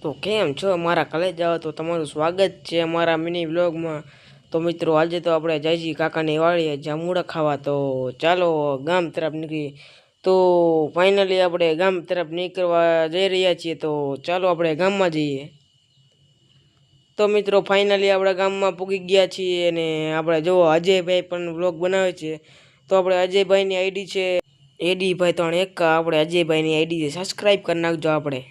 તો કેમ છો અમારા કલેજ જાવ તો તમારું સ્વાગત છે અમારા મિની વ્લોગમાં। તો મિત્રો આજે તો આપણે જઈશી કાકાની વાડીએ જામુડા ખાવા। તો ચાલો ગામ તરફ નીકળી। તો ફાઇનલી આપણે ગામ તરફ નીકળવા જઈ રહ્યા છીએ। તો ચાલો આપણે ગામમાં જઈએ। તો મિત્રો ફાઇનલી આપણે ગામમાં પૂગી ગયા છીએ અને આપણે જો અજયભાઈ પણ વ્લોગ બનાવે છે। તો આપણે અજયભાઈની આઈડી છે એડીભાઈ 3 આપણે અજયભાઈની આઈડી છે, સબસ્ક્રાઈબ કરી નાખજો આપણે।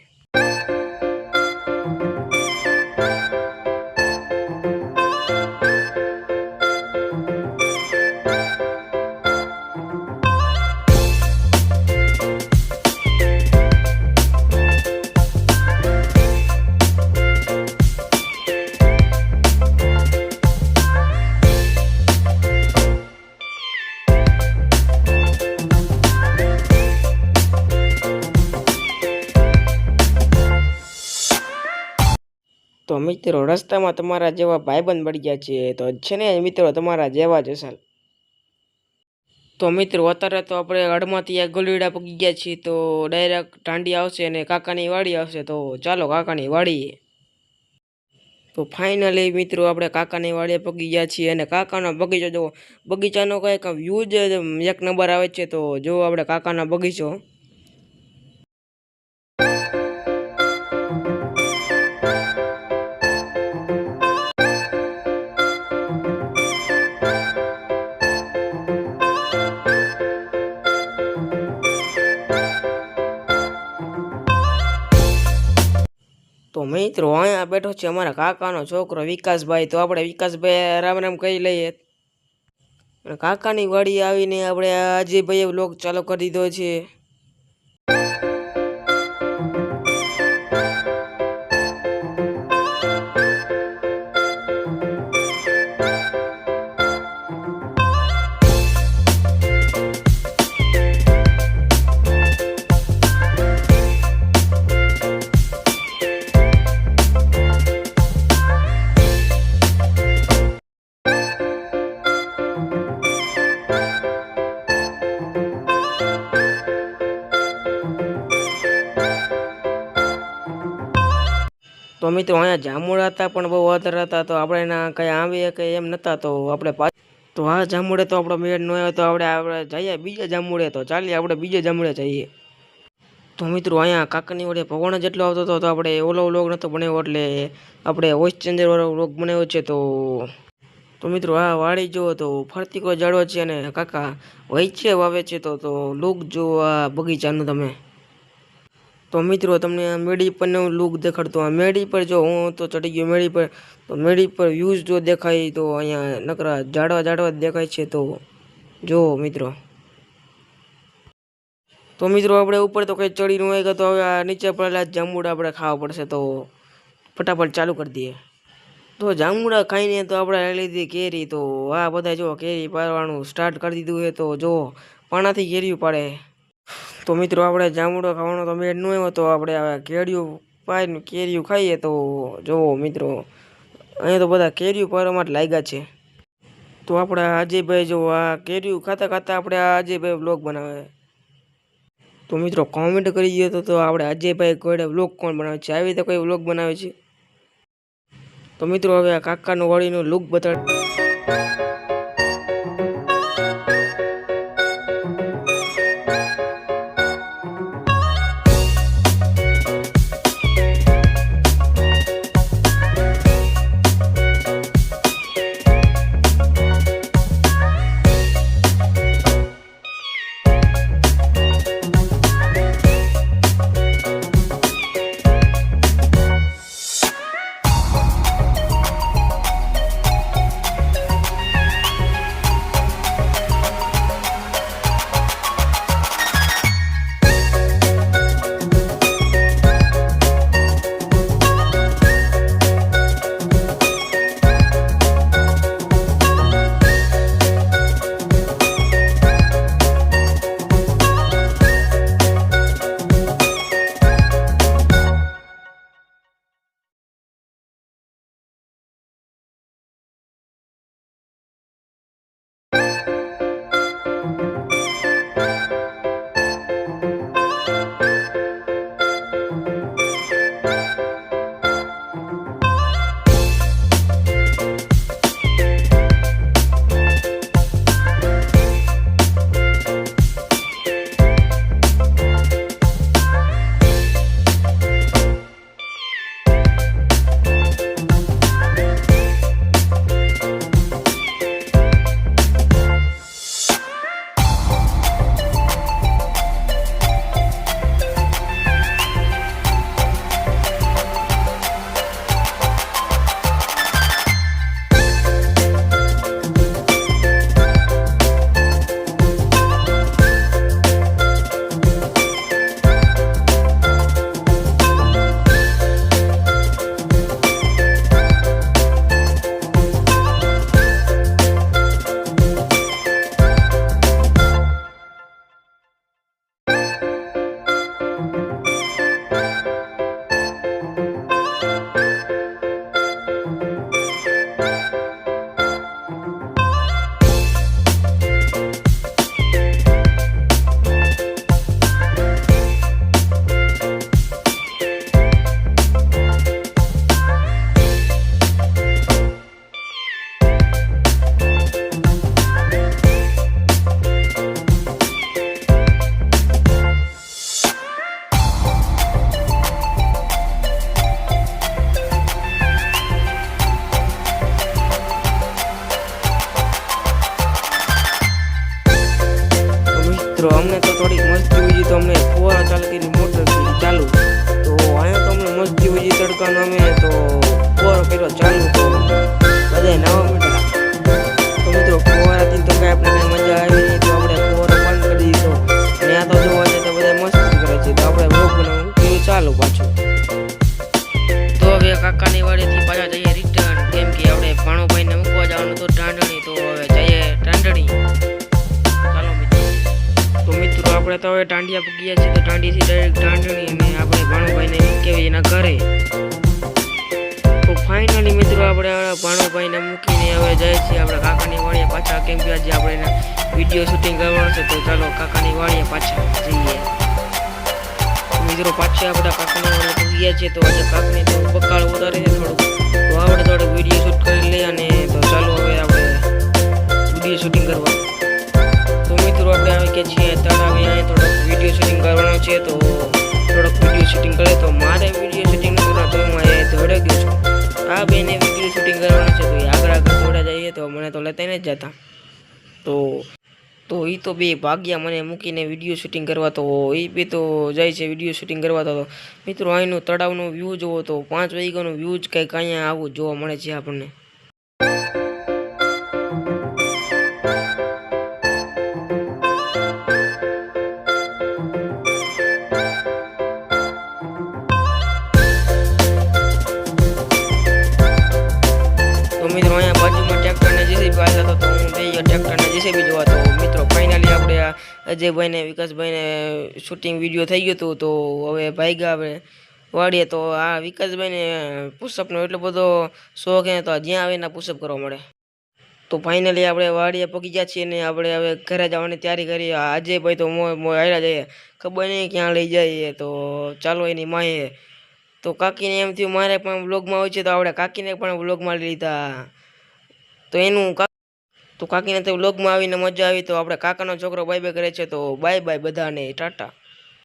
તો મિત્રો રસ્તામાં તમારા જેવા ભાઈબંધ મળી ગયા છે, તો છે ને મિત્રો તમારા જેવા જ હશે। તો મિત્રો અત્યારે તો આપણે હળમાંથી આ ગોલીડા પગી ગયા છીએ। તો ડાયરેક્ટ ટાંડી આવશે અને કાકાની વાડી આવશે। તો ચાલો કાકાની વાડીએ। તો ફાઇનલી મિત્રો આપણે કાકાની વાડીએ પગી ગયા છીએ અને કાકાનો બગીચો જો બગીચાનો કંઈક વ્યૂ જ એક નંબર આવે છે। તો જો આપણે કાકાનો બગીચો। તો મિત્રો અહીંયા બેઠો છે અમારા કાકાનો છોકરો વિકાસભાઈ। તો આપણે વિકાસભાઈ રામ રામ કહી લઈએ। અને કાકાની વાડી આવીને આપણે અજયભાઈએ વ્લોગ ચાલુ કરી દીધો છે। તો મિત્રો અહીંયા જામુડા હતા પણ બહુ વધારે હતા। તો આપણે એના કંઈ આવીએ કંઈ એમ નહોતા। તો આપણે તો આ જામુડે તો આપણો મેળ ન આવ્યો। તો આપણે જઈએ બીજા જામુડે। તો ચાલીએ આપણે બીજા જામુડે જઈએ। તો મિત્રો અહીંયા કાકાની વડે પવન જેટલો આવતો હતો। તો આપણે ઓલો વ્લોગ નહોતો બનાવ્યો એટલે આપણે વોઇસ ચેન્જર વાળો વ્લોગ બનાવ્યો છે। તો મિત્રો આ વાડી જુઓ તો ફરતી કોઈ ઝાડવા છે અને કાકા વૈચે વાવે છે। તો લુક જુઓ આ બગીચાનું તમે। તો મિત્રો તમને આ મેડી પરનો લુક દેખાડતો। આ મેડી પર જો હું તો ચડી ગયો મેડી પર। તો મેડી પર વ્યૂઝ જો દેખાય તો અહીંયા નકરા ઝાડવા દેખાય છે। તો જો મિત્રો આપણે ઉપર તો કંઈ ચડી ન હોય તો હવે આ નીચે પડેલા જાંબુડા આપણે ખાવા પડશે। તો ફટાફટ ચાલુ કરી દઈએ। તો જાંબુડા ખાઈને તો આપણે લઈ લીધી કેરી। તો આ બધા જો કેરી પાડવાનું સ્ટાર્ટ કરી દીધું છે। તો જો પાણાથી કેરીયું પાડે। તો મિત્રો આપણે જાંબુડા ખાવાનો તો મેળ ન આવ્યો। તો આપણે કેરીયું પાડીને કેરીયું ખાઈએ। તો જુઓ મિત્રો અહીંયા તો બધા કેરીયું પાડવા માટે લાગ્યા છે। તો આપણે અજયભાઈ જો આ કેરીયું ખાતા ખાતા આપણે આ અજયભાઈ વ્લોગ બનાવે। તો મિત્રો કોમેન્ટ કરી દઈએ તો આપણે અજયભાઈ કોઈ વ્લોગ કોણ બનાવે છે, આવી રીતે કોઈ વ્લોગ બનાવે છે? તો મિત્રો હવે આ કાકાનું વાડીનું લુક બતાડ। કાકાનો અમે તો ફુવારો કર્યો ચાલુ તો બધા નવા મીઠા તો મિત્રો ફુવારાથી તો કાંઈ આપણે કાંઈ મજા આવી નહીં તો આપણે ફુવારો બંધ કરી દીધો અને આ તો જોવા જાય તો બધા મસ્તી કરે છે તો આપણે બ્લોગ બનાવવું એવું ચાલુ પાછું તો હવે કાકાની વાડીથી પાછા જઈએ રિટર્ન કેમ કે આપણે ભાણોભાઈને મૂકવા જવાનું તો ઢાંઢણી તો હવે જઈએ ઢાંઢણી ચાલો મિત્રો તો મિત્રો આપણે તો હવે ટાંડિયા પૂગ્યા છીએ તો ટાંડીથી ડાયરેક્ટ ઢાંઢણી અને આપણે ભાણોભાઈને મૂકેવી એના ઘરે તો ફાઇનલી મિત્રો આપણે ભાણોભાઈને મૂકીને હવે જાય છીએ આપણે કાકાની વાડીએ પાછા કેમ કે આજે આપણે વિડીયો શૂટિંગ કરવાનું છે તો ચાલો કાકાની વાડીએ પાછા જઈએ મિત્રો પાછા આપણા કાકાની વાડીએ પૂગ્યા છીએ તો આજે કાકની તો બકાળ વધારે છે થોડુંક તો આપણે થોડુંક વિડીયો શૂટ કરી લઈએ અને તો ચાલો હવે આપણે વિડીયો શૂટિંગ કરવા તો મિત્રો આપણે આવી કે છીએ તળાવે અહીંયા થોડોક વિડીયો શૂટિંગ કરવાનો છે તો થોડોક વિડીયો શૂટિંગ કરે તો મારે વિડીયો શૂટિંગ નથી કરવાનું તો હું અહીંયા દોડી ગયો છું આ બેને વિડીયો શૂટિંગ કરવાનું છે તો એ આગળ દોડા જઈએ તો મને તો લેતા નથી જતા તો એ તો બે ભાગ્યા મને મૂકીને વિડીયો શૂટિંગ કરવા તો એ બે તો જાય છે વિડીયો શૂટિંગ કરવા તો મિત્રો અહીંનું તળાવનું વ્યૂ જોવો તો 5 વાગ્યાનું વ્યૂ જ કંઈક અહીંયા આવું જોવા મળે છે આપણને મિત્રો અહીંયા બાજુમાં ટ્રેક્ટરને જેસીબી આવ્યા હતો તો હું બે ટ્રેક્ટરને જેસીબી જોવા તો મિત્રો ફાઇનલી આપણે અજયભાઈને વિકાસભાઈને શૂટિંગ વિડીયો થઈ ગયો હતું તો હવે ભાગ્યા આપણે વાળીએ તો આ વિકાસભાઈને પુશઅપનો એટલો બધો શોખ હે તો જ્યાં આવે એના પુશઅપ કરવા મળે તો ફાઇનલી આપણે વાડીએ પગી ગયા છીએ ને આપણે હવે ઘરે જવાની તૈયારી કરી અજયભાઈ તો હાલ્યા જઈએ ખબર નહીં ક્યાં લઈ જઈએ તો ચાલો એની માએ તો કાકીને એમ થયું મારે પણ વ્લોગમાં હોય છે તો આપણે કાકીને પણ વ્લોગમાં લઈ લીધા તો એનું તો કાકીને તો વ્લોગમાં આવીને મજા આવી તો આપણે કાકાનો છોકરો બાય બાય કરે છે તો બાય બાય બધાને ટાટા